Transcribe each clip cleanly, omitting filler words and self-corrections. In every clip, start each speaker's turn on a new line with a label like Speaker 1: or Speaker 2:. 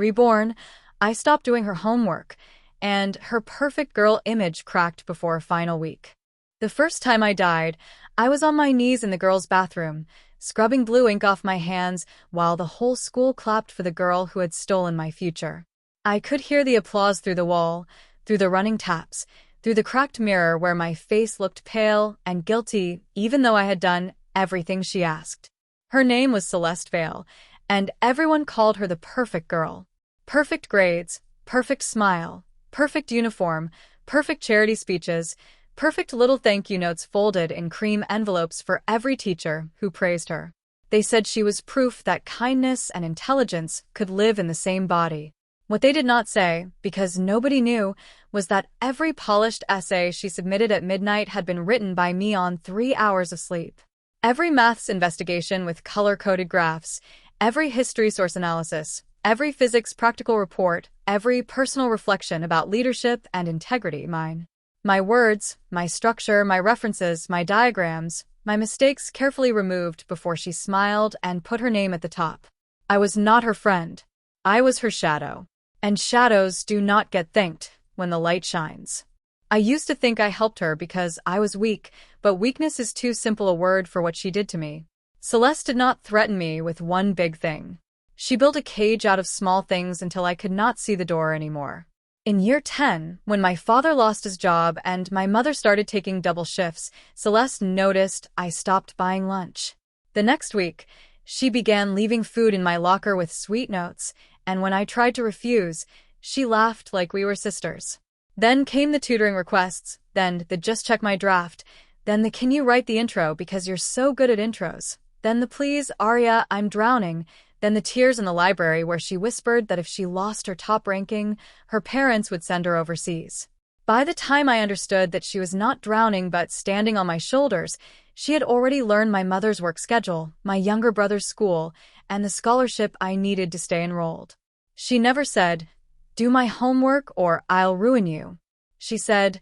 Speaker 1: Reborn, I stopped doing her homework, and her perfect girl image cracked before a final week. The first time I died, I was on my knees in the girls' bathroom, scrubbing blue ink off my hands while the whole school clapped for the girl who had stolen my future. I could hear the applause through the wall, through the running taps, through the cracked mirror where my face looked pale and guilty even though I had done everything she asked. Her name was Celeste Vale, and everyone called her the perfect girl. Perfect grades, perfect smile, perfect uniform, perfect charity speeches, perfect little thank you notes folded in cream envelopes for every teacher who praised her. They said she was proof that kindness and intelligence could live in the same body. What they did not say, because nobody knew, was that every polished essay she submitted at midnight had been written by me on 3 hours of sleep. Every maths investigation with color-coded graphs, every history source analysis, every physics practical report, every personal reflection about leadership and integrity mine. My words, my structure, my references, my diagrams, my mistakes carefully removed before she smiled and put her name at the top. I was not her friend. I was her shadow. And shadows do not get thanked when the light shines. I used to think I helped her because I was weak, but weakness is too simple a word for what she did to me. Celeste did not threaten me with one big thing. She built a cage out of small things until I could not see the door anymore. In year 10, when my father lost his job and my mother started taking double shifts, Celeste noticed I stopped buying lunch. The next week, she began leaving food in my locker with sweet notes, and when I tried to refuse, she laughed like we were sisters. Then came the tutoring requests, then the just check my draft, then the can you write the intro because you're so good at intros, then the please, Aria, I'm drowning, then the tears in the library where she whispered that if she lost her top ranking, her parents would send her overseas. By the time I understood that she was not drowning but standing on my shoulders, she had already learned my mother's work schedule, my younger brother's school, and the scholarship I needed to stay enrolled. She never said, "Do my homework or I'll ruin you." She said,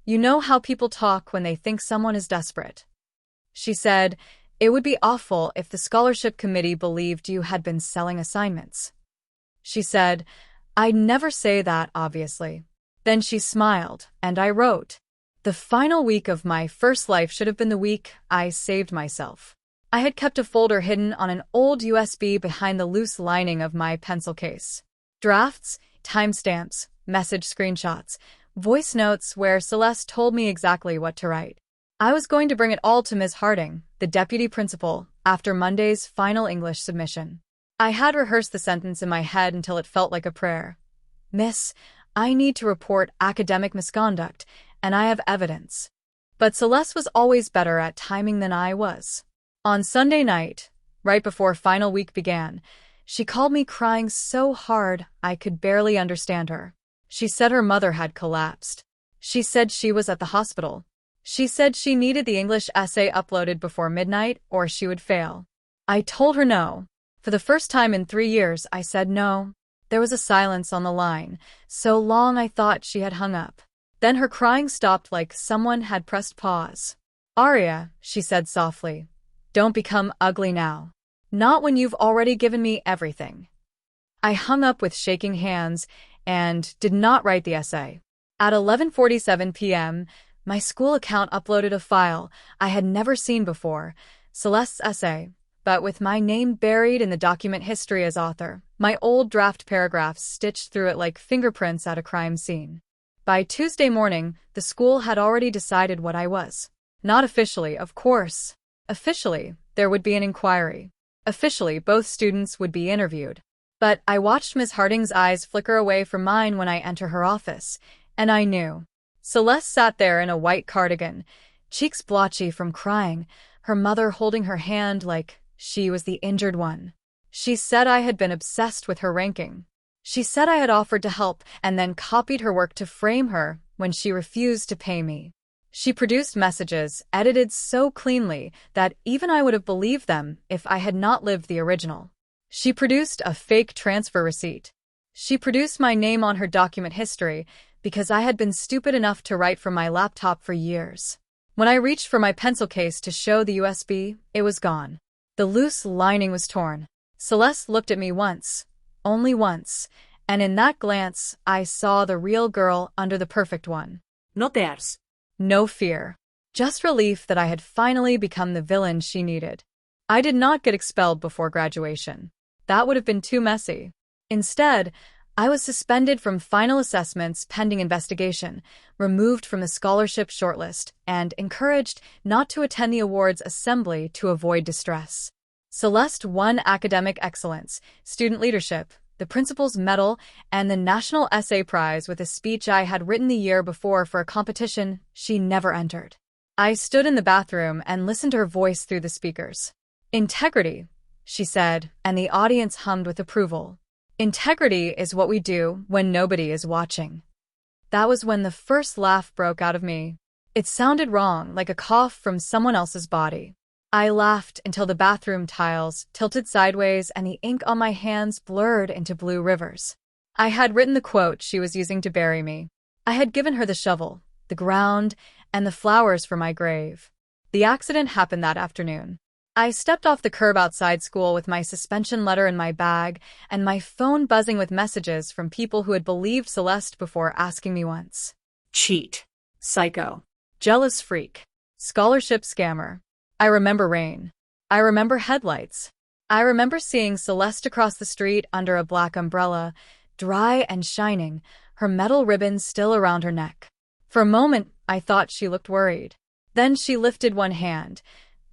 Speaker 1: "You know how people talk when they think someone is desperate." She said, "It would be awful if the scholarship committee believed you had been selling assignments." She said, "I'd never say that, obviously." Then she smiled, and I wrote. The final week of my first life should have been the week I saved myself. I had kept a folder hidden on an old USB behind the loose lining of my pencil case. Drafts, timestamps, message screenshots, voice notes where Celeste told me exactly what to write. I was going to bring it all to Ms. Harding, the deputy principal, after Monday's final English submission. I had rehearsed the sentence in my head until it felt like a prayer. "Miss, I need to report academic misconduct, and I have evidence." But Celeste was always better at timing than I was. On Sunday night, right before final week began, she called me crying so hard I could barely understand her. She said her mother had collapsed. She said she was at the hospital. She said she needed the English essay uploaded before midnight or she would fail. I told her no. For the first time in 3 years, I said no. There was a silence on the line, so long I thought she had hung up. Then her crying stopped like someone had pressed pause. "Aria," she said softly, "don't become ugly now. Not when you've already given me everything." I hung up with shaking hands and did not write the essay. At 11:47 p.m., my school account uploaded a file I had never seen before, Celeste's essay, but with my name buried in the document history as author, my old draft paragraphs stitched through it like fingerprints at a crime scene. By Tuesday morning, the school had already decided what I was. Not officially, of course. Officially, there would be an inquiry. Officially, both students would be interviewed. But I watched Ms. Harding's eyes flicker away from mine when I entered her office, and I knew. Celeste sat there in a white cardigan, cheeks blotchy from crying, her mother holding her hand like she was the injured one. She said I had been obsessed with her ranking. She said I had offered to help and then copied her work to frame her when she refused to pay me. She produced messages edited so cleanly that even I would have believed them if I had not lived the original. She produced a fake transfer receipt. She produced my name on her document history because I had been stupid enough to write from my laptop for years. When I reached for my pencil case to show the USB, it was gone. The loose lining was torn. Celeste looked at me once, only once, and in that glance, I saw the real girl under the perfect one.
Speaker 2: No tears.
Speaker 1: No fear. Just relief that I had finally become the villain she needed. I did not get expelled before graduation. That would have been too messy. Instead, I was suspended from final assessments pending investigation, removed from the scholarship shortlist, and encouraged not to attend the awards assembly to avoid distress. Celeste won academic excellence, student leadership, the principal's medal, and the National Essay Prize with a speech I had written the year before for a competition she never entered. I stood in the bathroom and listened to her voice through the speakers. "Integrity," she said, and the audience hummed with approval. "Integrity is what we do when nobody is watching." That was when the first laugh broke out of me. It sounded wrong, like a cough from someone else's body. I laughed until the bathroom tiles tilted sideways and the ink on my hands blurred into blue rivers. I had written the quote she was using to bury me. I had given her the shovel, the ground, and the flowers for my grave. The accident happened that afternoon. I stepped off the curb outside school with my suspension letter in my bag and my phone buzzing with messages from people who had believed Celeste before asking me once.
Speaker 2: Cheat. Psycho.
Speaker 1: Jealous freak. Scholarship scammer. I remember rain. I remember headlights. I remember seeing Celeste across the street under a black umbrella, dry and shining, her metal ribbons still around her neck. For a moment, I thought she looked worried. Then she lifted one hand,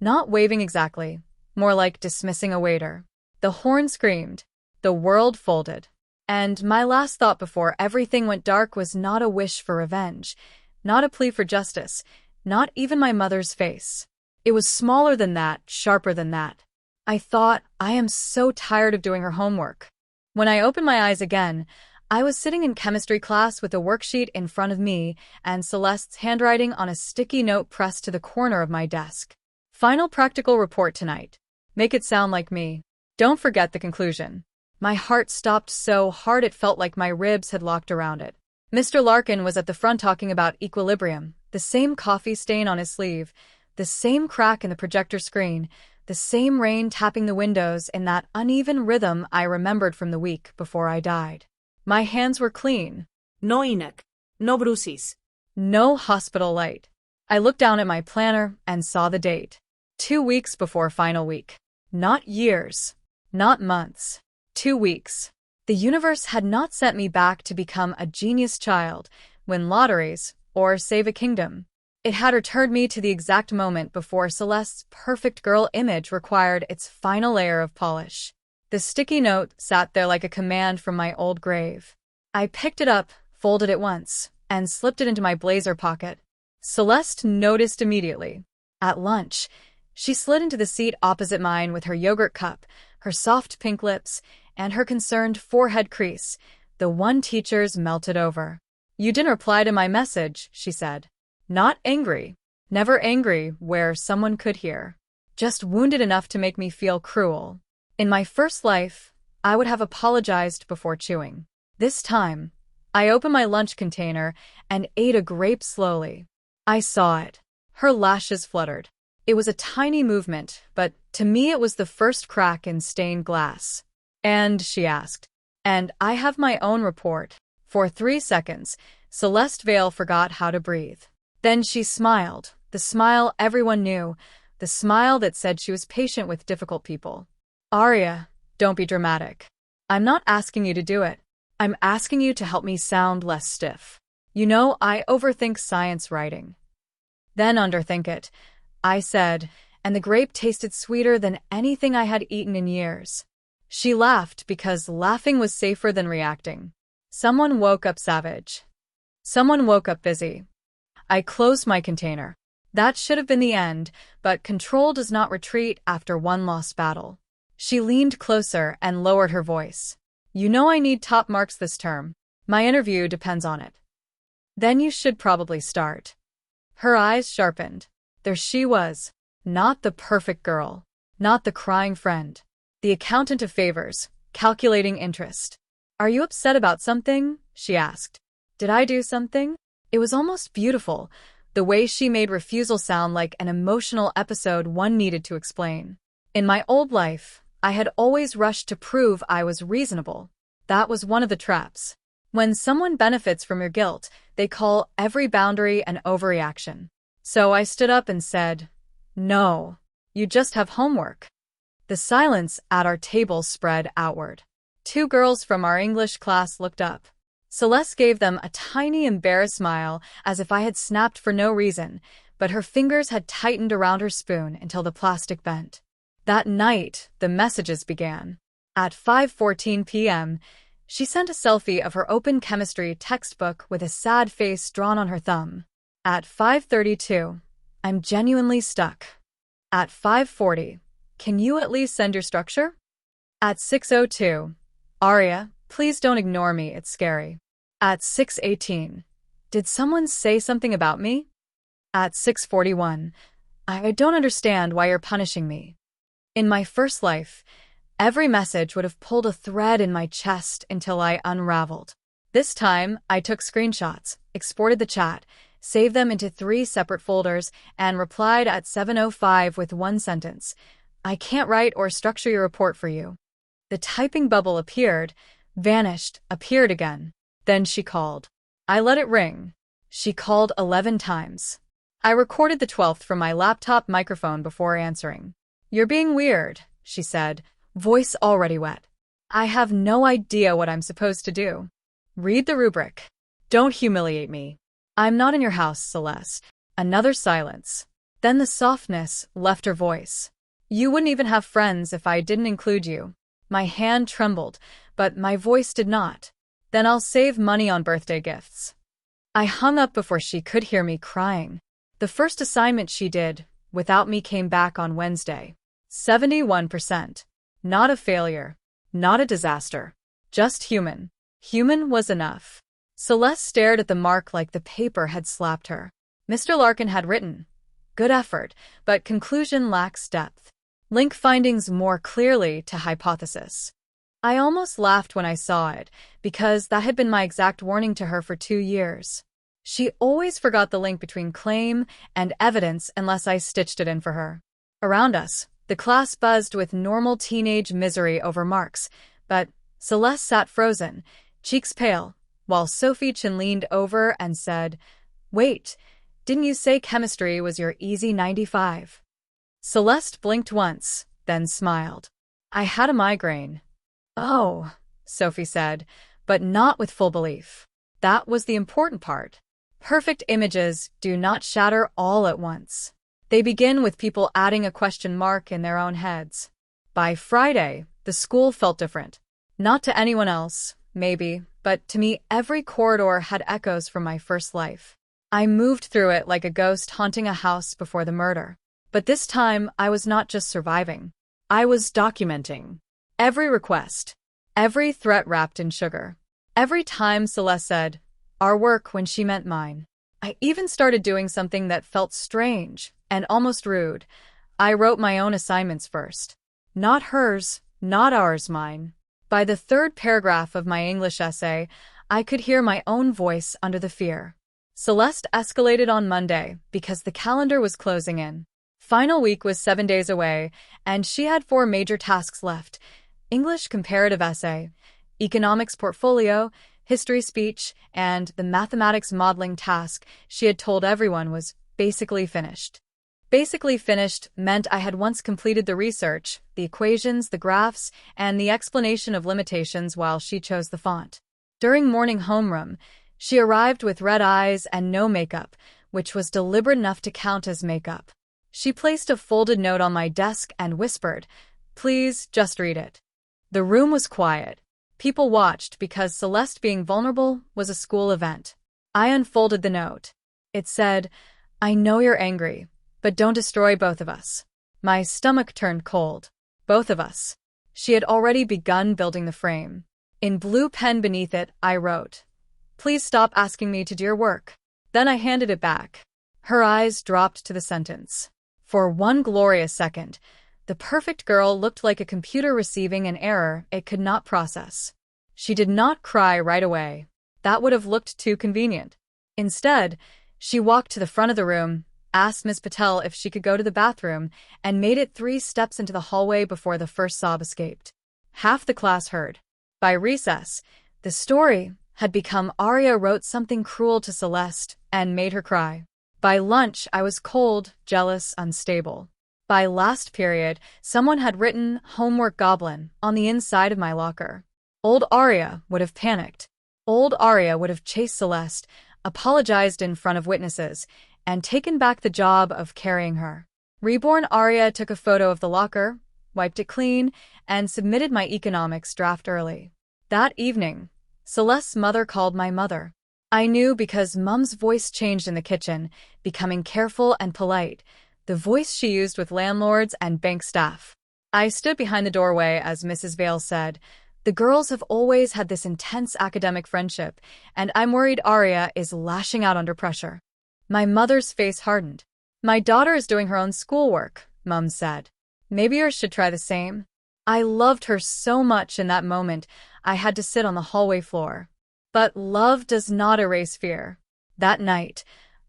Speaker 1: not waving exactly, more like dismissing a waiter. The horn screamed. The world folded. And my last thought before everything went dark was not a wish for revenge, not a plea for justice, not even my mother's face. It was smaller than that, sharper than that. I thought, I am so tired of doing her homework. When I opened my eyes again, I was sitting in chemistry class with a worksheet in front of me and Celeste's handwriting on a sticky note pressed to the corner of my desk. "Final practical report tonight. Make it sound like me. Don't forget the conclusion." My heart stopped so hard it felt like my ribs had locked around it. Mr. Larkin was at the front talking about equilibrium, the same coffee stain on his sleeve, the same crack in the projector screen, the same rain tapping the windows in that uneven rhythm I remembered from the week before I died. My hands were clean.
Speaker 2: No inak. No bruises.
Speaker 1: No hospital light. I looked down at my planner and saw the date. 2 weeks before final week. Not years. Not months. 2 weeks. The universe had not sent me back to become a genius child, win lotteries, or save a kingdom. It had returned me to the exact moment before Celeste's perfect girl image required its final layer of polish. The sticky note sat there like a command from my old grave. I picked it up, folded it once, and slipped it into my blazer pocket. Celeste noticed immediately. At lunch, she slid into the seat opposite mine with her yogurt cup, her soft pink lips, and her concerned forehead crease, the one teacher's melted over. "You didn't reply to my message," she said. Not angry. Never angry where someone could hear. Just wounded enough to make me feel cruel. In my first life, I would have apologized before chewing. This time, I opened my lunch container and ate a grape slowly. I saw it. Her lashes fluttered. It was a tiny movement, but to me it was the first crack in stained glass. "And," she asked, "and I have my own report." For 3 seconds, Celeste Vale forgot how to breathe. Then she smiled, the smile everyone knew, the smile that said she was patient with difficult people. "Aria, don't be dramatic. I'm not asking you to do it. I'm asking you to help me sound less stiff. You know, I overthink science writing." "Then underthink it," I said, and the grape tasted sweeter than anything I had eaten in years. She laughed because laughing was safer than reacting. Someone woke up savage. Someone woke up busy. I closed my container. That should have been the end, but control does not retreat after one lost battle. She leaned closer and lowered her voice. "You know I need top marks this term. My interview depends on it. Then you should probably start." Her eyes sharpened. There she was. Not the perfect girl. Not the crying friend. The accountant of favors, calculating interest. "Are you upset about something?" she asked. Did I do something? It was almost beautiful, the way she made refusal sound like an emotional episode one needed to explain. In my old life, I had always rushed to prove I was reasonable. That was one of the traps. When someone benefits from your guilt, they call every boundary an overreaction. So I stood up and said, "No, you just have homework." The silence at our table spread outward. Two girls from our English class looked up. Celeste gave them a tiny embarrassed smile as if I had snapped for no reason, but her fingers had tightened around her spoon until the plastic bent. That night, the messages began. At 5:14 p.m., she sent a selfie of her open chemistry textbook with a sad face drawn on her thumb. At 5:32, "I'm genuinely stuck." At 5:40, "Can you at least send your structure?" At 6:02, "Aria, please don't ignore me, it's scary." At 6:18, "Did someone say something about me?" At 6:41, I don't understand why you're punishing me." In my first life, every message would have pulled a thread in my chest until I unraveled. This time, I took screenshots, exported the chat, saved them into 3 separate folders, and replied at 7:05 with one sentence, "I can't write or structure your report for you." The typing bubble appeared, vanished, appeared again. Then she called. I let it ring. She called 11 times. I recorded the 12th from my laptop microphone before answering. "You're being weird," she said, voice already wet. "I have no idea what I'm supposed to do." "Read the rubric. Don't humiliate me." "I'm not in your house, Celeste." Another silence. Then the softness left her voice. "You wouldn't even have friends if I didn't include you." My hand trembled, but my voice did not. "Then I'll save money on birthday gifts." I hung up before she could hear me crying. The first assignment she did, without me, came back on Wednesday. 71%. Not a failure. Not a disaster. Just human. Human was enough. Celeste stared at the mark like the paper had slapped her. Mr. Larkin had written, "Good effort, but conclusion lacks depth. Link findings more clearly to hypothesis." I almost laughed when I saw it, because that had been my exact warning to her for 2 years. She always forgot the link between claim and evidence unless I stitched it in for her. Around us, the class buzzed with normal teenage misery over marks, but Celeste sat frozen, cheeks pale, while Sophie Chen leaned over and said, "Wait, didn't you say chemistry was your easy 95? Celeste blinked once, then smiled. "I had a migraine." "Oh," Sophie said, but not with full belief. That was the important part. Perfect images do not shatter all at once. They begin with people adding a question mark in their own heads. By Friday, the school felt different. Not to anyone else, maybe, but to me every corridor had echoes from my first life. I moved through it like a ghost haunting a house before the murder. But this time, I was not just surviving. I was documenting. Every request. Every threat wrapped in sugar. Every time Celeste said, "Our work," when she meant mine. I even started doing something that felt strange and almost rude. I wrote my own assignments first. Not hers, not ours, mine. By the 3rd paragraph of my English essay, I could hear my own voice under the fear. Celeste escalated on Monday because the calendar was closing in. Final week was 7 days away, and she had 4 major tasks left: English comparative essay, economics portfolio, history speech, and the mathematics modeling task she had told everyone was basically finished. Basically finished meant I had once completed the research, the equations, the graphs, and the explanation of limitations while she chose the font. During morning homeroom, she arrived with red eyes and no makeup, which was deliberate enough to count as makeup. She placed a folded note on my desk and whispered, "Please, just read it." The room was quiet. People watched because Celeste being vulnerable was a school event. I unfolded the note. It said, "I know you're angry, but don't destroy both of us." My stomach turned cold. Both of us. She had already begun building the frame. In blue pen beneath it, I wrote, "Please stop asking me to do your work." Then I handed it back. Her eyes dropped to the sentence. For one glorious second, the perfect girl looked like a computer receiving an error it could not process. She did not cry right away. That would have looked too convenient. Instead, she walked to the front of the room, asked Ms. Patel if she could go to the bathroom, and made it 3 steps into the hallway before the first sob escaped. Half the class heard. By recess, the story had become Arya wrote something cruel to Celeste and made her cry. By lunch, I was cold, jealous, unstable. By last period, someone had written "Homework Goblin" on the inside of my locker. Old Arya would have panicked. Old Arya would have chased Celeste, apologized in front of witnesses, and taken back the job of carrying her. Reborn Arya took a photo of the locker, wiped it clean, and submitted my economics draft early. That evening, Celeste's mother called my mother. I knew because Mum's voice changed in the kitchen, becoming careful and polite, the voice she used with landlords and bank staff. I stood behind the doorway as Mrs. Vale said, "The girls have always had this intense academic friendship, and I'm worried Arya is lashing out under pressure." My mother's face hardened. "My daughter is doing her own schoolwork," Mum said. "Maybe yours should try the same." I loved her so much in that moment, I had to sit on the hallway floor. But love does not erase fear. That night,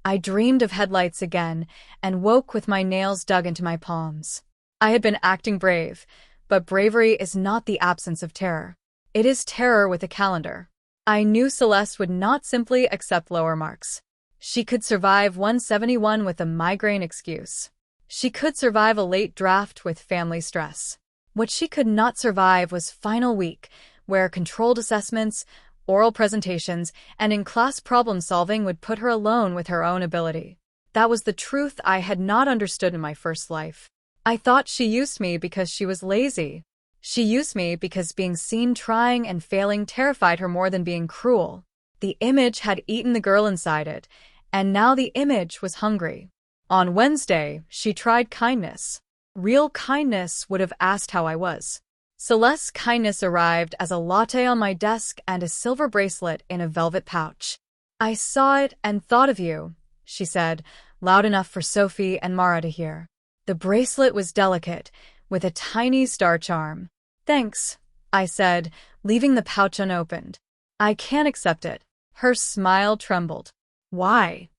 Speaker 1: I dreamed of headlights again and woke with my nails dug into my palms. I had been acting brave, but bravery is not the absence of terror. It is terror with a calendar. I knew Celeste would not simply accept lower marks. She could survive 171 with a migraine excuse. She could survive a late draft with family stress. What she could not survive was final week, where controlled assessments, oral presentations, and in-class problem-solving would put her alone with her own ability. That was the truth I had not understood in my first life. I thought she used me because she was lazy. She used me because being seen trying and failing terrified her more than being cruel. The image had eaten the girl inside it, and now the image was hungry. On Wednesday, she tried kindness. Real kindness would have asked how I was. Celeste's kindness arrived as a latte on my desk and a silver bracelet in a velvet pouch. "I saw it and thought of you," she said, loud enough for Sophie and Mara to hear. The bracelet was delicate, with a tiny star charm. "Thanks," I said, leaving the pouch unopened. "I can't accept it." Her smile trembled. "Why?"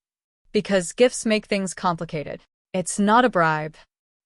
Speaker 1: "Because gifts make things complicated. It's not a bribe."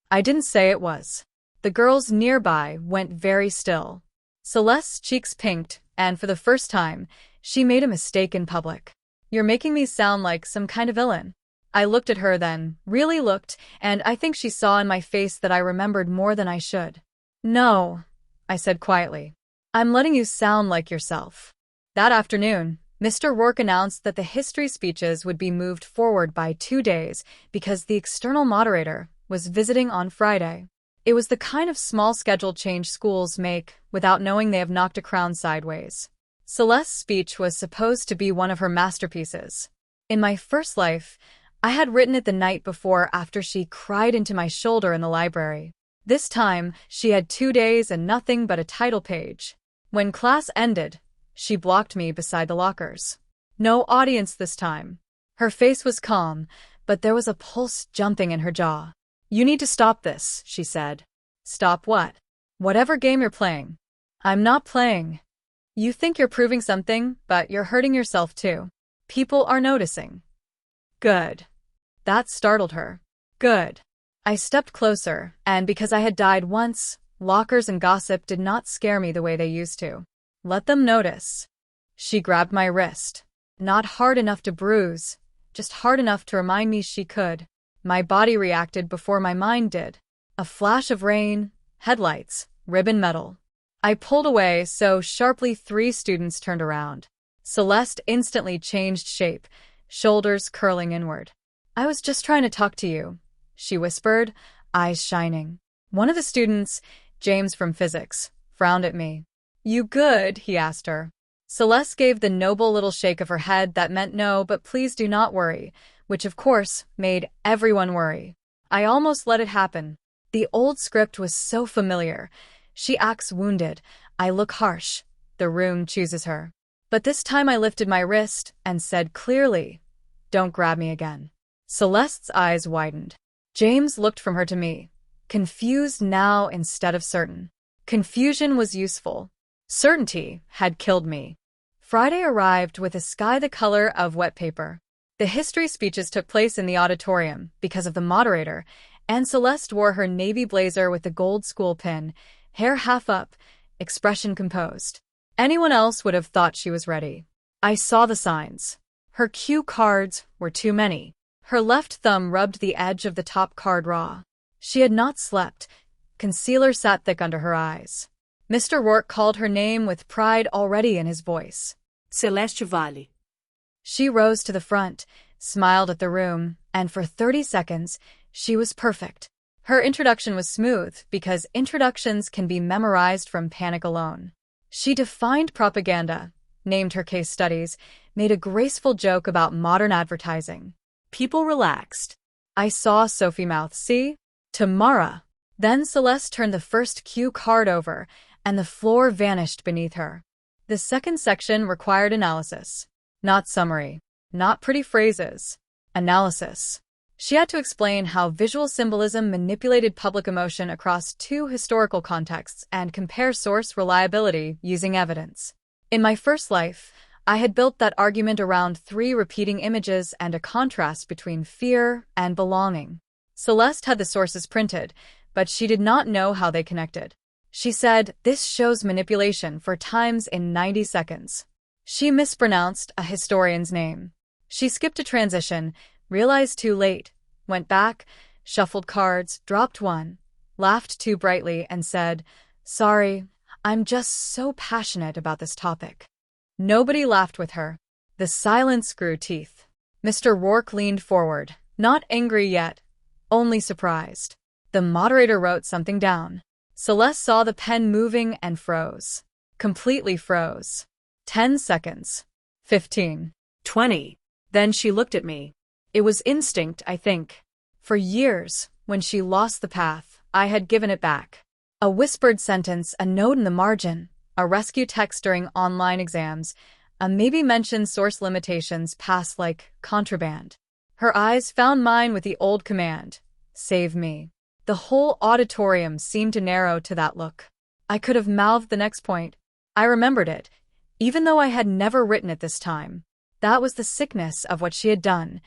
Speaker 1: I didn't say it was. The girls nearby went very still. Celeste's cheeks pinked, and for the first time, she made a mistake in public. "You're making me sound like some kind of villain." I looked at her then, really looked, and I think she saw in my face that I remembered more than I should. "No," I said quietly. "I'm letting you sound like yourself." That afternoon, Mr. Rourke announced that the history speeches would be moved forward by 2 days because the external moderator was visiting on Friday. It was the kind of small schedule change schools make without knowing they have knocked a crown sideways. Celeste's speech was supposed to be one of her masterpieces. In my first life, I had written it the night before after she cried into my shoulder in the library. This time, she had 2 days and nothing but a title page. When class ended, she blocked me beside the lockers. No audience this time. Her face was calm, but there was a pulse jumping in her jaw. "You need to stop this," she said. "Stop what?" "Whatever game you're playing." "I'm not playing." "You think you're proving something, but you're hurting yourself too. People are noticing." "Good." That startled her. "Good." I stepped closer, and because I had died once, lockers and gossip did not scare me the way they used to. "Let them notice." She grabbed my wrist. Not hard enough to bruise, just hard enough to remind me she could. My body reacted before my mind did. A flash of rain, headlights, ribbon metal. I pulled away so sharply 3 students turned around. Celeste instantly changed shape, shoulders curling inward. "I was just trying to talk to you," she whispered, eyes shining. One of the students, James from physics, frowned at me. "You good?" he asked her. Celeste gave the noble little shake of her head that meant no, but please do not worry, which of course made everyone worry. I almost let it happen. The old script was so familiar. She acts wounded. I look harsh. The room chooses her. But this time I lifted my wrist and said clearly, "Don't grab me again." Celeste's eyes widened. James looked from her to me, confused now instead of certain. Confusion was useful. Certainty had killed me. Friday arrived with a sky the color of wet paper. The history speeches took place in the auditorium because of the moderator, and Celeste wore her navy blazer with the gold school pin, hair half up, expression composed. Anyone else would have thought she was ready. I saw the signs. Her cue cards were too many. Her left thumb rubbed the edge of the top card raw. She had not slept. Concealer sat thick under her eyes. Mr. Rourke called her name with pride already in his voice.
Speaker 2: Celeste Vale.
Speaker 1: She rose to the front, smiled at the room, and for 30 seconds, she was perfect. Her introduction was smooth because introductions can be memorized from panic alone. She defined propaganda, named her case studies, made a graceful joke about modern advertising.
Speaker 2: People relaxed.
Speaker 1: I saw Sophie mouth, "See? Tomorrow." Then Celeste turned the first cue card over, and the floor vanished beneath her. The second section required analysis. Not summary. Not pretty phrases. Analysis. She had to explain how visual symbolism manipulated public emotion across two historical contexts and compare source reliability using evidence. In my first life, I had built that argument around 3 repeating images and a contrast between fear and belonging. Celeste had the sources printed, but she did not know how they connected. She said, "This shows manipulation 4 times in 90 seconds. She mispronounced a historian's name. She skipped a transition, realized too late, went back, shuffled cards, dropped one, laughed too brightly, and said, "Sorry, I'm just so passionate about this topic." Nobody laughed with her. The silence grew teeth. Mr. Rourke leaned forward, not angry yet, only surprised. The moderator wrote something down. Celeste saw the pen moving and froze. Completely froze. 10 seconds. 15.
Speaker 2: 20. Then she looked at me.
Speaker 1: It was instinct, I think. For years, when she lost the path, I had given it back. A whispered sentence, a note in the margin, a rescue text during online exams, a maybe mentioned source limitations passed like contraband. Her eyes found mine with the old command, "Save me." The whole auditorium seemed to narrow to that look. I could have mouthed the next point. I remembered it, even though I had never written it this time. That was the sickness of what she had done.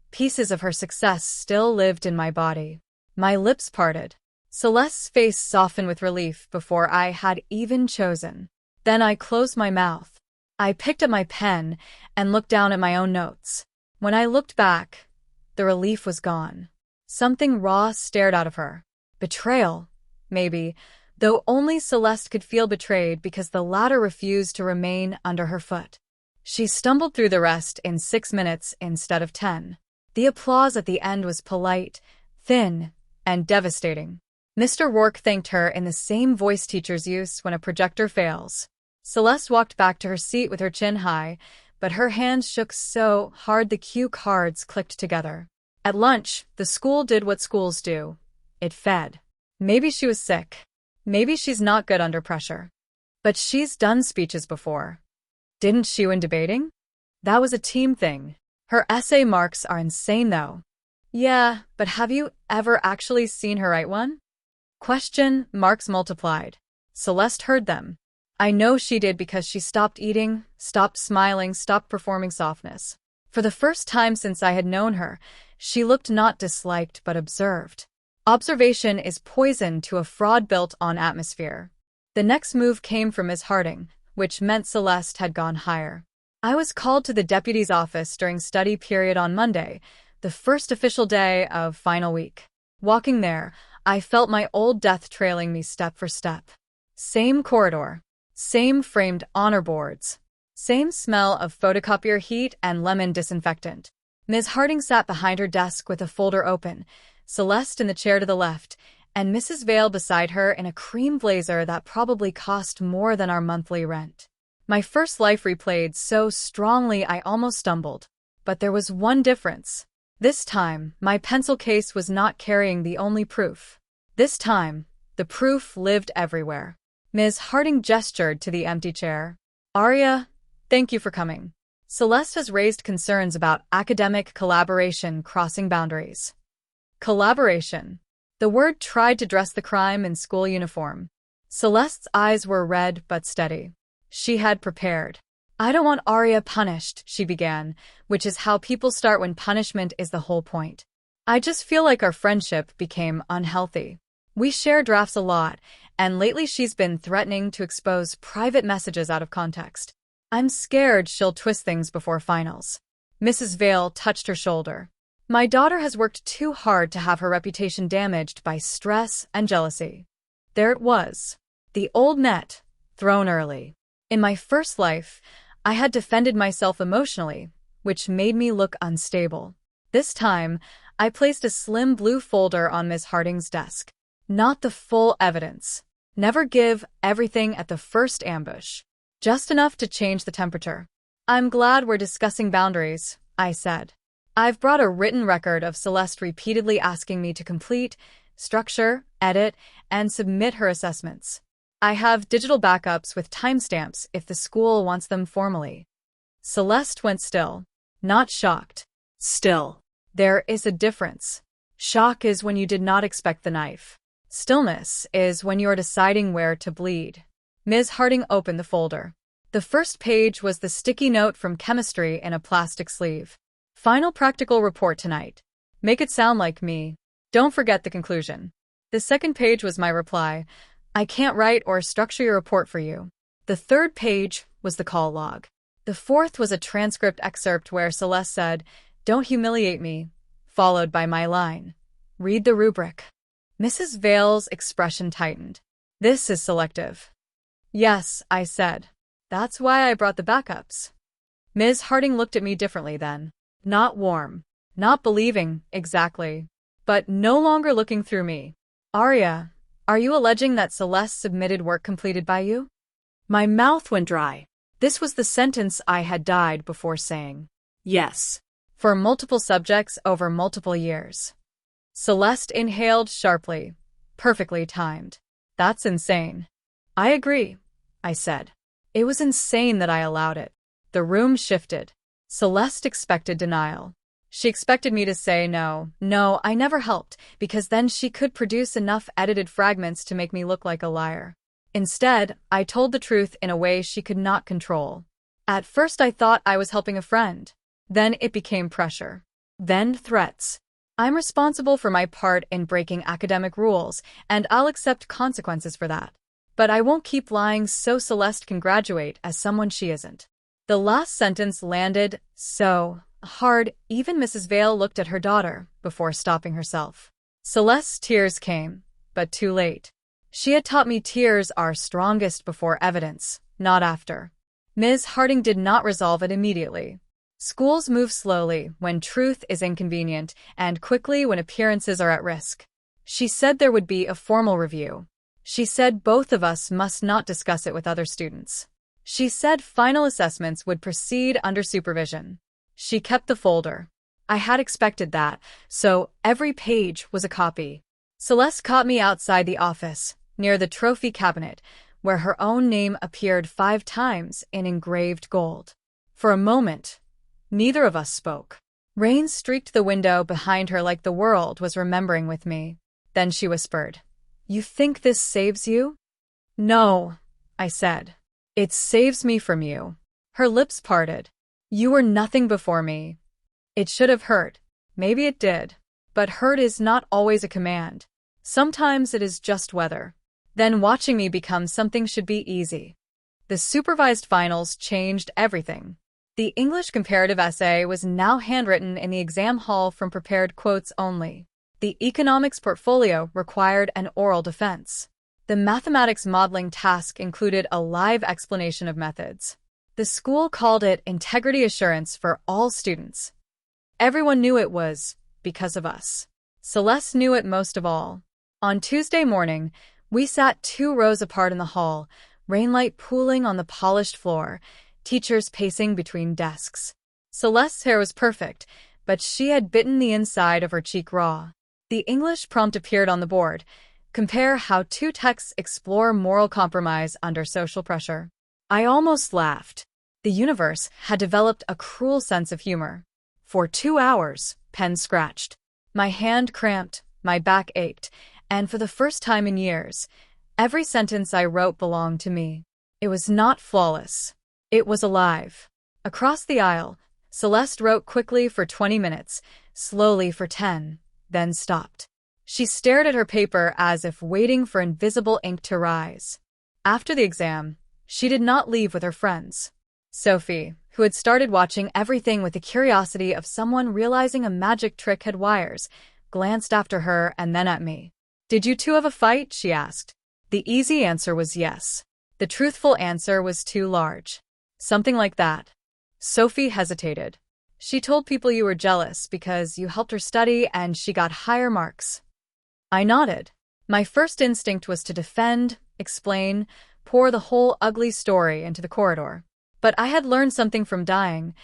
Speaker 1: Pieces of her success still lived in my body. My lips parted. Celeste's face softened with relief before I had even chosen. Then I closed my mouth. I picked up my pen and looked down at my own notes. When I looked back, the relief was gone. Something raw stared out of her. Betrayal, maybe, though only Celeste could feel betrayed because the ladder refused to remain under her foot. She stumbled through the rest in 6 minutes instead of 10. The applause at the end was polite, thin, and devastating. Mr. Rourke thanked her in the same voice teachers use when a projector fails. Celeste walked back to her seat with her chin high, but her hands shook so hard the cue cards clicked together. At lunch, the school did what schools do. It fed. Maybe she was sick. Maybe she's not good under pressure. But she's done speeches before. Didn't she when debating? That was a team thing. Her essay marks are insane though. Yeah, but have you ever actually seen her write one? Question marks multiplied. Celeste heard them. I know she did because she stopped eating, stopped smiling, stopped performing softness. For the first time since I had known her, she looked not disliked but observed. Observation is poison to a fraud built on atmosphere. The next move came from Ms. Harding, which meant Celeste had gone higher. I was called to the deputy's office during study period on Monday, the first official day of final week. Walking there, I felt my old death trailing me step for step. Same corridor. Same framed honor boards. Same smell of photocopier heat and lemon disinfectant. Ms. Harding sat behind her desk with a folder open, Celeste in the chair to the left, and Mrs. Vale beside her in a cream blazer that probably cost more than our monthly rent. My first life replayed so strongly I almost stumbled. But there was one difference. This time, my pencil case was not carrying the only proof. This time, the proof lived everywhere. Ms. Harding gestured to the empty chair. "Aria, thank you for coming. Celeste has raised concerns about academic collaboration crossing boundaries." Collaboration. The word tried to dress the crime in school uniform. Celeste's eyes were red but steady. She had prepared. "I don't want Aria punished," she began, which is how people start when punishment is the whole point. "I just feel like our friendship became unhealthy." We share drafts a lot, and lately she's been threatening to expose private messages out of context. I'm scared she'll twist things before finals. Mrs. Vale touched her shoulder. My daughter has worked too hard to have her reputation damaged by stress and jealousy. There it was. The old net, thrown early. In my first life, I had defended myself emotionally, which made me look unstable. This time, I placed a slim blue folder on Miss Harding's desk. Not the full evidence. Never give everything at the first ambush. Just enough to change the temperature. I'm glad we're discussing boundaries, I said. I've brought a written record of Celeste repeatedly asking me to complete, structure, edit, and submit her assessments. I have digital backups with timestamps if the school wants them formally. Celeste went still, not shocked.
Speaker 2: Still.
Speaker 1: There is a difference. Shock is when you did not expect the knife. Stillness is when you are deciding where to bleed. Ms. Harding opened the folder. The first page was the sticky note from chemistry in a plastic sleeve. Final practical report tonight. Make it sound like me. Don't forget the conclusion. The second page was my reply. I can't write or structure your report for you. The third page was the call log. The fourth was a transcript excerpt where Celeste said, "Don't humiliate me," followed by my line. Read the rubric. Mrs. Vale's expression tightened. This is selective. Yes, I said. That's why I brought the backups. Ms. Harding looked at me differently then. Not warm. Not believing, exactly. But no longer looking through me. Arya, are you alleging that Celeste submitted work completed by you?
Speaker 2: My mouth went dry.
Speaker 1: This was the sentence I had died before saying.
Speaker 2: Yes.
Speaker 1: For multiple subjects over multiple years. Celeste inhaled sharply. Perfectly timed. That's insane. I agree, I said. It was insane that I allowed it. The room shifted. Celeste expected denial. She expected me to say no, I never helped, because then she could produce enough edited fragments to make me look like a liar. Instead, I told the truth in a way she could not control. At first I thought I was helping a friend. Then it became pressure. Then threats. I'm responsible for my part in breaking academic rules, and I'll accept consequences for that. But I won't keep lying so Celeste can graduate as someone she isn't. The last sentence landed so hard, even Mrs. Vale looked at her daughter before stopping herself. Celeste's tears came, but too late. She had taught me tears are strongest before evidence, not after. Ms. Harding did not resolve it immediately. Schools move slowly when truth is inconvenient and quickly when appearances are at risk. She said there would be a formal review. She said both of us must not discuss it with other students. She said final assessments would proceed under supervision. She kept the folder. I had expected that, so every page was a copy. Celeste caught me outside the office, near the trophy cabinet, where her own name appeared 5 times in engraved gold. For a moment, neither of us spoke. Rain streaked the window behind her like the world was remembering with me. Then she whispered, "You think this saves you?" "No," I said. "It saves me from you." Her lips parted. "You were nothing before me." It should have hurt. Maybe it did. But hurt is not always a command. Sometimes it is just weather. Then watching me become something should be easy. The supervised finals changed everything. The English comparative essay was now handwritten in the exam hall from prepared quotes only. The economics portfolio required an oral defense. The mathematics modeling task included a live explanation of methods. The school called it integrity assurance for all students. Everyone knew it was because of us. Celeste knew it most of all. On Tuesday morning, we sat 2 rows apart in the hall, rainlight pooling on the polished floor, teachers pacing between desks. Celeste's hair was perfect, but she had bitten the inside of her cheek raw. The English prompt appeared on the board. Compare how 2 texts explore moral compromise under social pressure. I almost laughed. The universe had developed a cruel sense of humor. For 2 hours, pen scratched. My hand cramped, my back ached, and for the first time in years, every sentence I wrote belonged to me. It was not flawless. It was alive. Across the aisle, Celeste wrote quickly for 20 minutes, slowly for 10, then stopped. She stared at her paper as if waiting for invisible ink to rise. After the exam, she did not leave with her friends. Sophie, who had started watching everything with the curiosity of someone realizing a magic trick had wires, glanced after her and then at me. "Did you two have a fight?" she asked. The easy answer was yes. The truthful answer was too large. "Something like that." Sophie hesitated. "She told people you were jealous because you helped her study and she got higher marks." I nodded. My first instinct was to defend, explain, pour the whole ugly story into the corridor. But I had learned something from dying.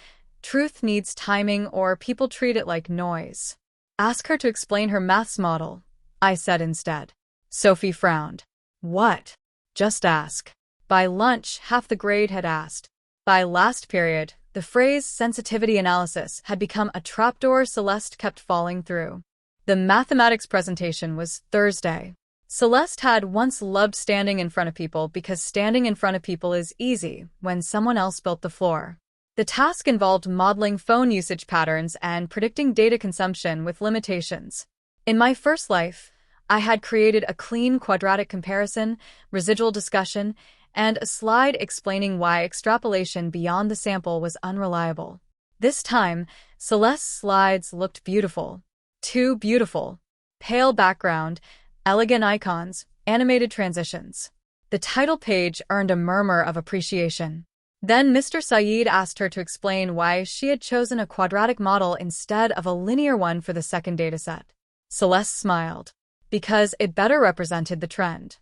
Speaker 1: Truth needs timing or people treat it like noise. "Ask her to explain her maths model," I said instead. Sophie frowned. "What?" "Just ask." By lunch, half the grade had asked. By last period, the phrase sensitivity analysis had become a trapdoor Celeste kept falling through. The mathematics presentation was Thursday. Celeste had once loved standing in front of people because standing in front of people is easy when someone else built the floor. The task involved modeling phone usage patterns and predicting data consumption with limitations. In my first life, I had created a clean quadratic comparison, residual discussion, and a slide explaining why extrapolation beyond the sample was unreliable. This time, Celeste's slides looked beautiful. Too beautiful. Pale background, elegant icons, animated transitions. The title page earned a murmur of appreciation. Then Mr. Saeed asked her to explain why she had chosen a quadratic model instead of a linear one for the second dataset. Celeste smiled. "Because it better represented the trend."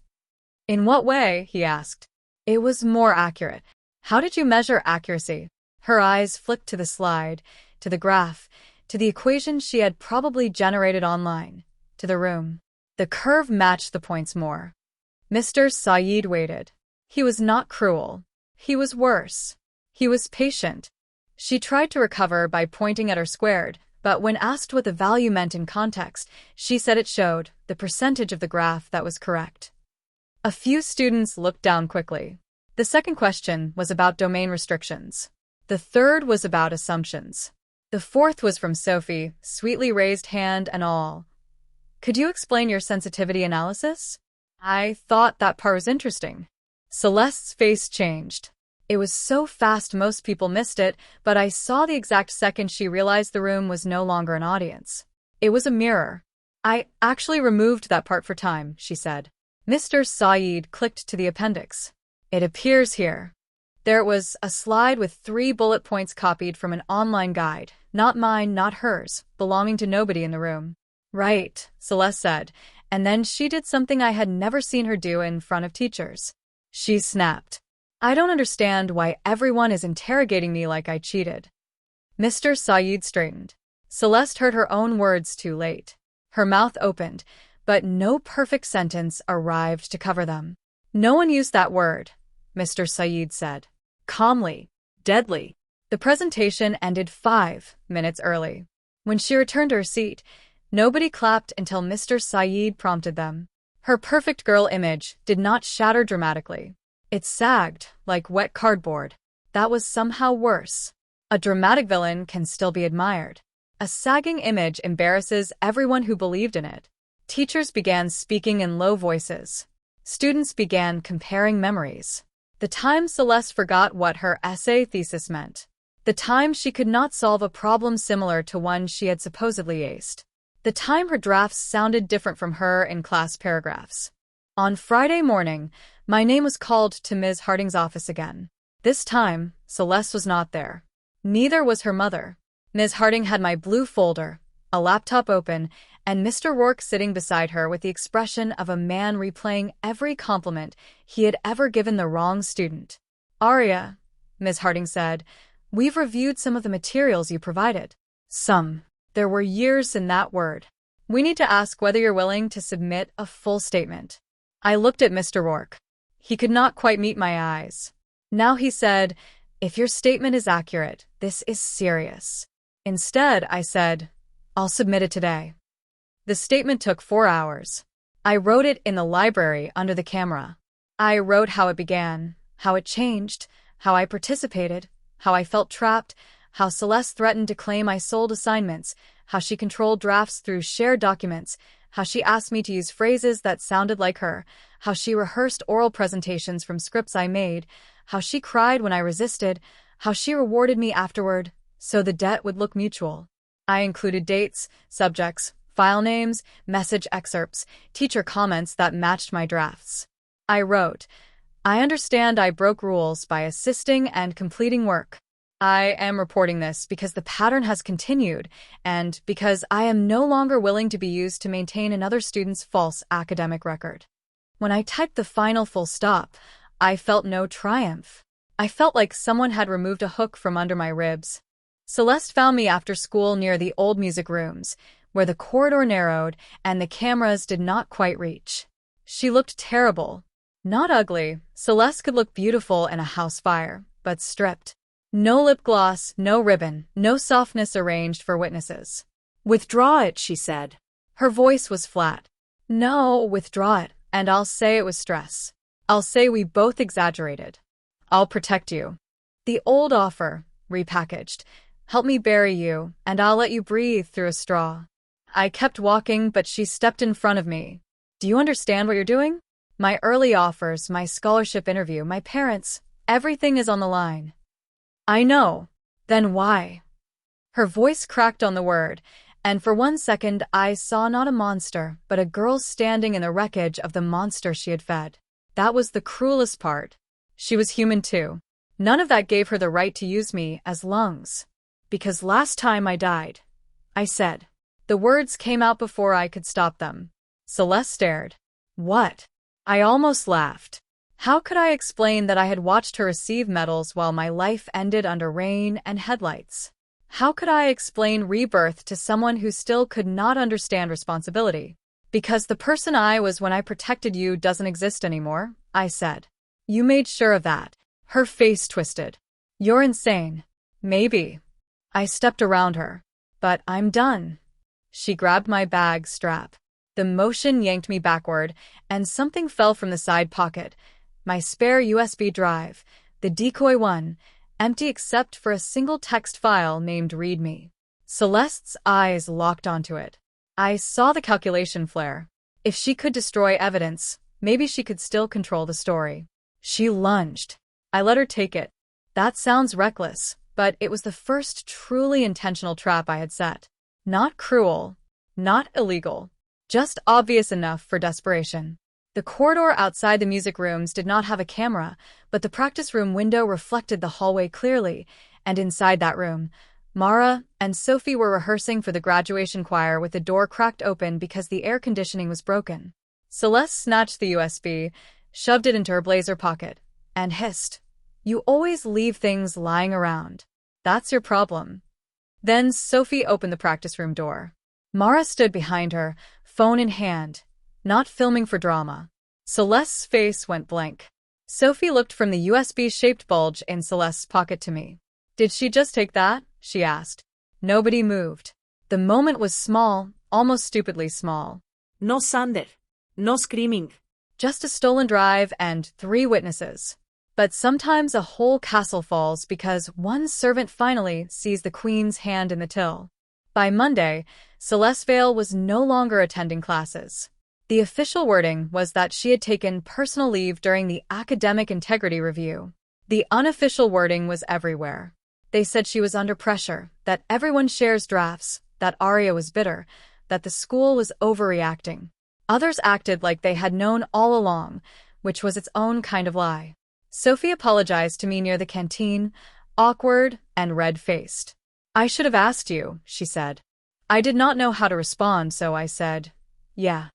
Speaker 1: "In what way?" he asked. "It was more accurate." "How did you measure accuracy?" Her eyes flicked to the slide, to the graph, to the equation she had probably generated online, to the room. The curve matched the points more. Mr. Saeed waited. He was not cruel. He was worse. He was patient. She tried to recover by pointing at her squared, but when asked what the value meant in context, she said it showed the percentage of the graph that was correct. A few students looked down quickly. The second question was about domain restrictions. The third was about assumptions. The fourth was from Sophie, sweetly raised hand and all. "Could you explain your sensitivity analysis?" I thought that part was interesting. Celeste's face changed. It was so fast most people missed it, but I saw the exact second she realized the room was no longer an audience. It was a mirror. "I actually removed that part for time," she said. Mr. Saeed clicked to the appendix. "It appears here." There was a slide with 3 bullet points copied from an online guide, not mine, not hers, belonging to nobody in the room. "Right," Celeste said, and then she did something I had never seen her do in front of teachers. She snapped. "I don't understand why everyone is interrogating me like I cheated." Mr. Saeed straightened. Celeste heard her own words too late. Her mouth opened, but no perfect sentence arrived to cover them. "No one used that word," Mr. Saeed said. Calmly. Deadly. The presentation ended 5 minutes early. When she returned to her seat, nobody clapped until Mr. Saeed prompted them. Her perfect girl image did not shatter dramatically. It sagged, like wet cardboard. That was somehow worse. A dramatic villain can still be admired. A sagging image embarrasses everyone who believed in it. Teachers began speaking in low voices. Students began comparing memories. The time Celeste forgot what her essay thesis meant. The time she could not solve a problem similar to one she had supposedly aced. The time her drafts sounded different from her in class paragraphs. On Friday morning, my name was called to Ms. Harding's office again. This time, Celeste was not there. Neither was her mother. Ms. Harding had my blue folder, a laptop open, and Mr. Rourke sitting beside her with the expression of a man replaying every compliment he had ever given the wrong student. "Aria," Ms. Harding said, "we've reviewed some of the materials you provided." Some. There were years in that word. "We need to ask whether you're willing to submit a full statement." I looked at Mr. Rourke. He could not quite meet my eyes. Now he said, "If your statement is accurate, this is serious." Instead, I said, "I'll submit it today." The statement took 4 hours. I wrote it in the library under the camera. I wrote how it began, how it changed, how I participated, how I felt trapped, how Celeste threatened to claim I sold assignments, how she controlled drafts through shared documents, how she asked me to use phrases that sounded like her, how she rehearsed oral presentations from scripts I made, how she cried when I resisted, how she rewarded me afterward, so the debt would look mutual. I included dates, subjects, file names, message excerpts, teacher comments that matched my drafts. I wrote, "I understand I broke rules by assisting and completing work. I am reporting this because the pattern has continued and because I am no longer willing to be used to maintain another student's false academic record." When I typed the final full stop, I felt no triumph. I felt like someone had removed a hook from under my ribs. Celeste found me after school near the old music rooms, where the corridor narrowed and the cameras did not quite reach. She looked terrible. Not ugly. Celeste could look beautiful in a house fire, but stripped. No lip gloss, no ribbon, no softness arranged for witnesses.
Speaker 2: "Withdraw it," she said.
Speaker 1: Her voice was flat. "No, withdraw it, and I'll say it was stress. I'll say we both exaggerated. I'll protect you. The old offer, repackaged. Help me bury you, and I'll let you breathe through a straw." I kept walking, but she stepped in front of me. "Do you understand what you're doing? My early offers, my scholarship interview, my parents, everything is on the line." "I know. Then why?" Her voice cracked on the word, and for 1 second I saw not a monster, but a girl standing in the wreckage of the monster she had fed. That was the cruelest part. She was human too. None of that gave her the right to use me as lungs. "Because last time I died," I said. The words came out before I could stop them. Celeste stared. "What?" I almost laughed. How could I explain that I had watched her receive medals while my life ended under rain and headlights? How could I explain rebirth to someone who still could not understand responsibility? "Because the person I was when I protected you doesn't exist anymore," I said. "You made sure of that." Her face twisted. "You're insane." "Maybe." I stepped around her. "But I'm done." She grabbed my bag strap. The motion yanked me backward, and something fell from the side pocket. My spare USB drive, the decoy one, empty except for a single text file named README. Celeste's eyes locked onto it. I saw the calculation flare. If she could destroy evidence, maybe she could still control the story. She lunged. I let her take it. That sounds reckless, but it was the first truly intentional trap I had set. Not cruel, not illegal, just obvious enough for desperation. The corridor outside the music rooms did not have a camera, but the practice room window reflected the hallway clearly, and inside that room, Mara and Sophie were rehearsing for the graduation choir with the door cracked open because the air conditioning was broken. Celeste snatched the USB, shoved it into her blazer pocket, and hissed, "You always leave things lying around. That's your problem." Then Sophie opened the practice room door. Mara stood behind her, phone in hand, not filming for drama. Celeste's face went blank. Sophie looked from the USB-shaped bulge in Celeste's pocket to me. "Did she just take that?" she asked. Nobody moved. The moment was small, almost stupidly small.
Speaker 2: No thunder. No screaming.
Speaker 1: Just a stolen drive and 3 witnesses. But sometimes a whole castle falls because one servant finally sees the queen's hand in the till. By Monday, Celeste Vale was no longer attending classes. The official wording was that she had taken personal leave during the academic integrity review. The unofficial wording was everywhere. They said she was under pressure, that everyone shares drafts, that Aria was bitter, that the school was overreacting. Others acted like they had known all along, which was its own kind of lie. Sophie apologized to me near the canteen, awkward and red-faced. "I should have asked you," she said. I did not know how to respond, so I said, "Yeah."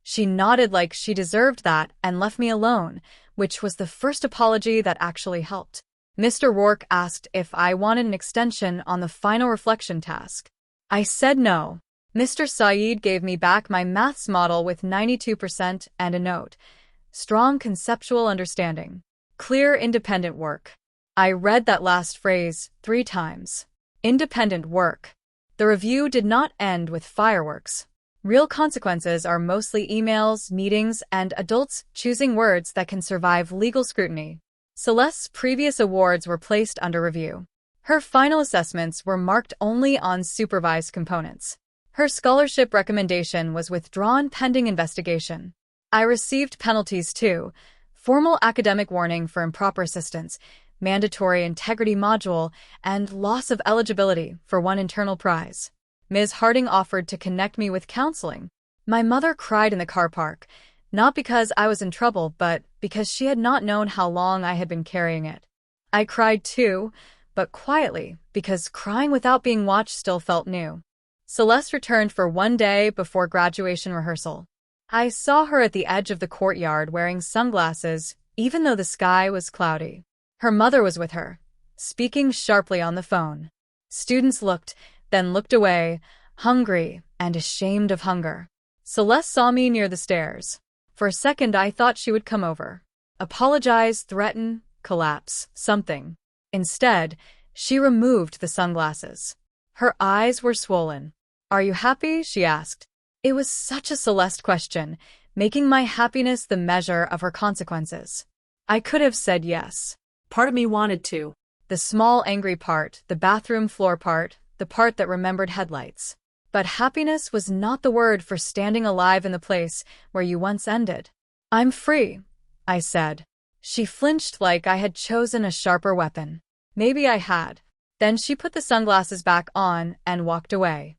Speaker 1: She nodded like she deserved that and left me alone, which was the first apology that actually helped. Mr. Rourke asked if I wanted an extension on the final reflection task. I said no. Mr. Saeed gave me back my maths model with 92% and a note. Strong conceptual understanding. Clear independent work. I read that last phrase 3 times. Independent work. The review did not end with fireworks. Real consequences are mostly emails, meetings, and adults choosing words that can survive legal scrutiny. Celeste's previous awards were placed under review. Her final assessments were marked only on supervised components. Her scholarship recommendation was withdrawn pending investigation. I received penalties too: formal academic warning for improper assistance, mandatory integrity module, and loss of eligibility for one internal prize. Ms. Harding offered to connect me with counseling. My mother cried in the car park, not because I was in trouble, but because she had not known how long I had been carrying it. I cried too, but quietly, because crying without being watched still felt new. Celeste returned for one day before graduation rehearsal. I saw her at the edge of the courtyard wearing sunglasses, even though the sky was cloudy. Her mother was with her, speaking sharply on the phone. Students looked, then looked away, hungry and ashamed of hunger. Celeste saw me near the stairs. For a second I thought she would come over, apologize, threaten, collapse, something. Instead, she removed the sunglasses. Her eyes were swollen. "Are you happy?" she asked. It was such a Celeste question, making my happiness the measure of her consequences. I could have said yes.
Speaker 2: Part of me wanted to.
Speaker 1: The small angry part, the bathroom floor part, the part that remembered headlights. But happiness was not the word for standing alive in the place where you once ended. "I'm free," I said. She flinched like I had chosen a sharper weapon. Maybe I had. Then she put the sunglasses back on and walked away.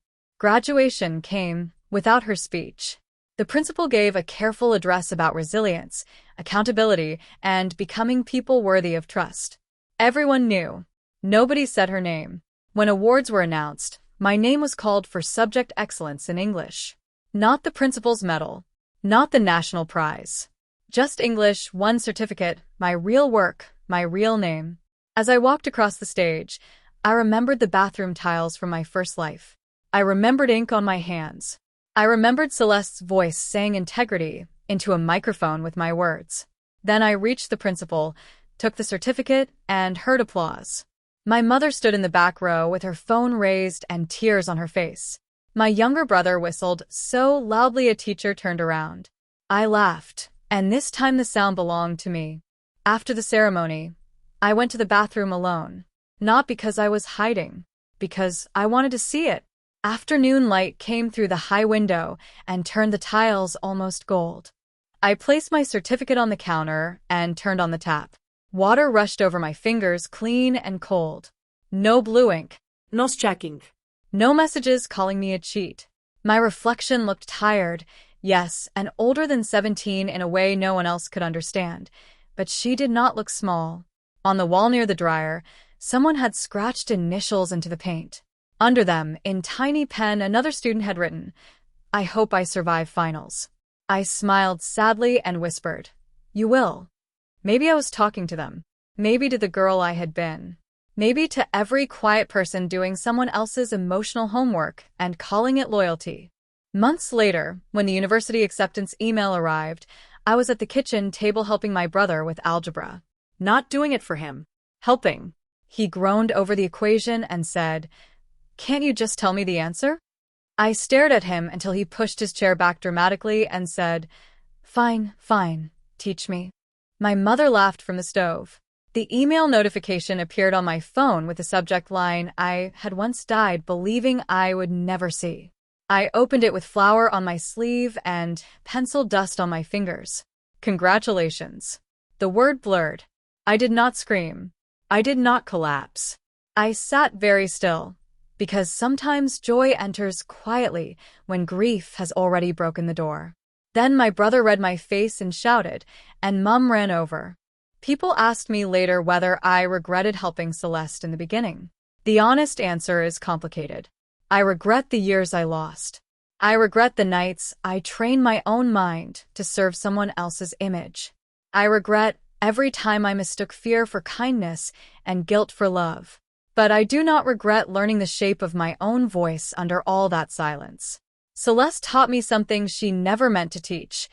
Speaker 1: Graduation came without her speech. The principal gave a careful address about resilience, accountability, and becoming people worthy of trust. Everyone knew. Nobody said her name. When awards were announced, my name was called for subject excellence in English. Not the principal's medal. Not the national prize. Just English, one certificate, my real work, my real name. As I walked across the stage, I remembered the bathroom tiles from my first life. I remembered ink on my hands. I remembered Celeste's voice saying integrity into a microphone with my words. Then I reached the principal, took the certificate, and heard applause. My mother stood in the back row with her phone raised and tears on her face. My younger brother whistled so loudly a teacher turned around. I laughed, and this time the sound belonged to me. After the ceremony, I went to the bathroom alone. Not because I was hiding, because I wanted to see it. Afternoon light came through the high window and turned the tiles almost gold. I placed my certificate on the counter and turned on the tap. Water rushed over my fingers, clean and cold. No blue ink.
Speaker 2: Nos checking.
Speaker 1: No messages calling me a cheat. My reflection looked tired, yes, and older than 17 in a way no one else could understand. But she did not look small. On the wall near the dryer, someone had scratched initials into the paint. Under them, in tiny pen, another student had written, "I hope I survive finals." I smiled sadly and whispered, "You will." Maybe I was talking to them. Maybe to the girl I had been. Maybe to every quiet person doing someone else's emotional homework and calling it loyalty. Months later, when the university acceptance email arrived, I was at the kitchen table helping my brother with algebra.
Speaker 2: Not doing it for him.
Speaker 1: Helping. He groaned over the equation and said, "Can't you just tell me the answer?" I stared at him until he pushed his chair back dramatically and said, "Fine, fine, teach me." My mother laughed from the stove. The email notification appeared on my phone with the subject line I had once died believing I would never see. I opened it with flour on my sleeve and pencil dust on my fingers. "Congratulations." The word blurred. I did not scream. I did not collapse. I sat very still, because sometimes joy enters quietly when grief has already broken the door. Then my brother read my face and shouted, and Mum ran over. People asked me later whether I regretted helping Celeste in the beginning. The honest answer is complicated. I regret the years I lost. I regret the nights I trained my own mind to serve someone else's image. I regret every time I mistook fear for kindness and guilt for love. But I do not regret learning the shape of my own voice under all that silence. Celeste taught me something she never meant to teach.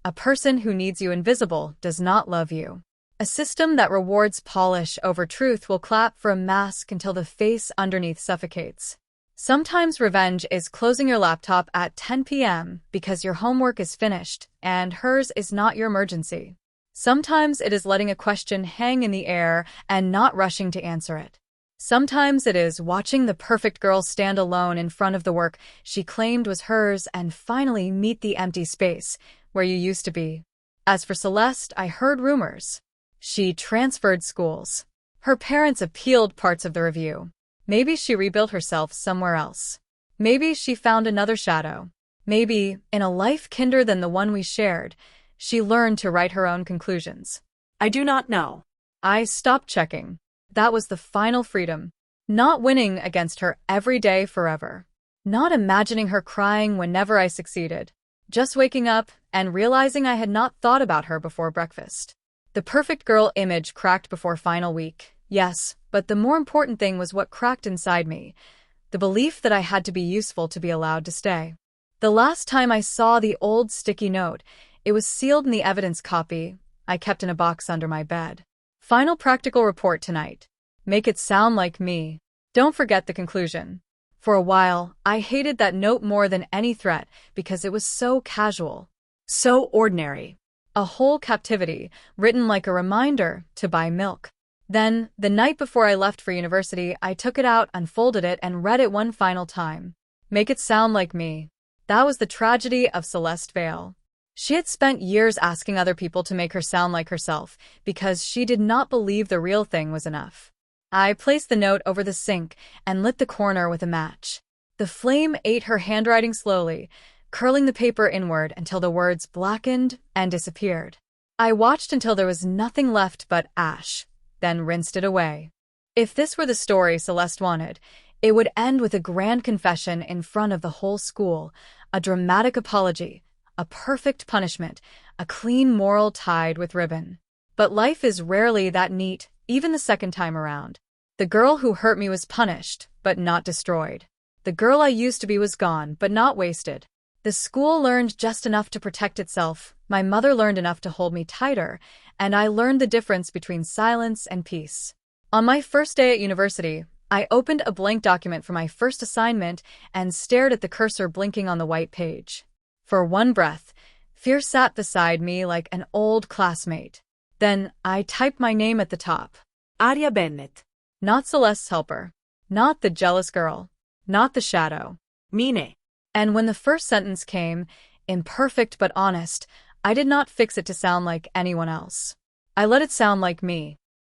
Speaker 1: A person who needs you invisible does not love you. A system that rewards polish over truth will clap for a mask until the face underneath suffocates. Sometimes revenge is closing your laptop at 10 p.m. because your homework is finished and hers is not your emergency. Sometimes it is letting a question hang in the air and not rushing to answer it. Sometimes it is watching the perfect girl stand alone in front of the work she claimed was hers and finally meet the empty space where you used to be. As for Celeste, I heard rumors. She transferred schools. Her parents appealed parts of the review. Maybe she rebuilt herself somewhere else. Maybe she found another shadow. Maybe, in a life kinder than the one we shared, she learned to write her own conclusions.
Speaker 2: I do not know.
Speaker 1: I stopped checking. That was the final freedom. Not winning against her every day forever. Not imagining her crying whenever I succeeded. Just waking up and realizing I had not thought about her before breakfast. The perfect girl image cracked before final week. Yes, but the more important thing was what cracked inside me. The belief that I had to be useful to be allowed to stay. The last time I saw the old sticky note, it was sealed in the evidence copy I kept in a box under my bed. Final practical report tonight. Make it sound like me. Don't forget the conclusion. For a while, I hated that note more than any threat because it was so casual.
Speaker 2: So ordinary.
Speaker 1: A whole captivity, written like a reminder to buy milk. Then, the night before I left for university, I took it out, unfolded it, and read it one final time. Make it sound like me. That was the tragedy of Celeste Vale. She had spent years asking other people to make her sound like herself because she did not believe the real thing was enough. I placed the note over the sink and lit the corner with a match. The flame ate her handwriting slowly, curling the paper inward until the words blackened and disappeared. I watched until there was nothing left but ash, then rinsed it away. If this were the story Celeste wanted, it would end with a grand confession in front of the whole school, a dramatic apology, a perfect punishment, a clean moral tied with ribbon. But life is rarely that neat, even the second time around. The girl who hurt me was punished, but not destroyed. The girl I used to be was gone, but not wasted. The school learned just enough to protect itself, my mother learned enough to hold me tighter, and I learned the difference between silence and peace. On my first day at university, I opened a blank document for my first assignment and stared at the cursor blinking on the white page. For one breath, fear sat beside me like an old classmate. Then I typed my name at the top.
Speaker 2: Aria Bennett.
Speaker 1: Not Celeste's helper. Not the jealous girl. Not the shadow.
Speaker 2: Mine.
Speaker 1: And when the first sentence came, imperfect but honest, I did not fix it to sound like anyone else. I let it sound like me.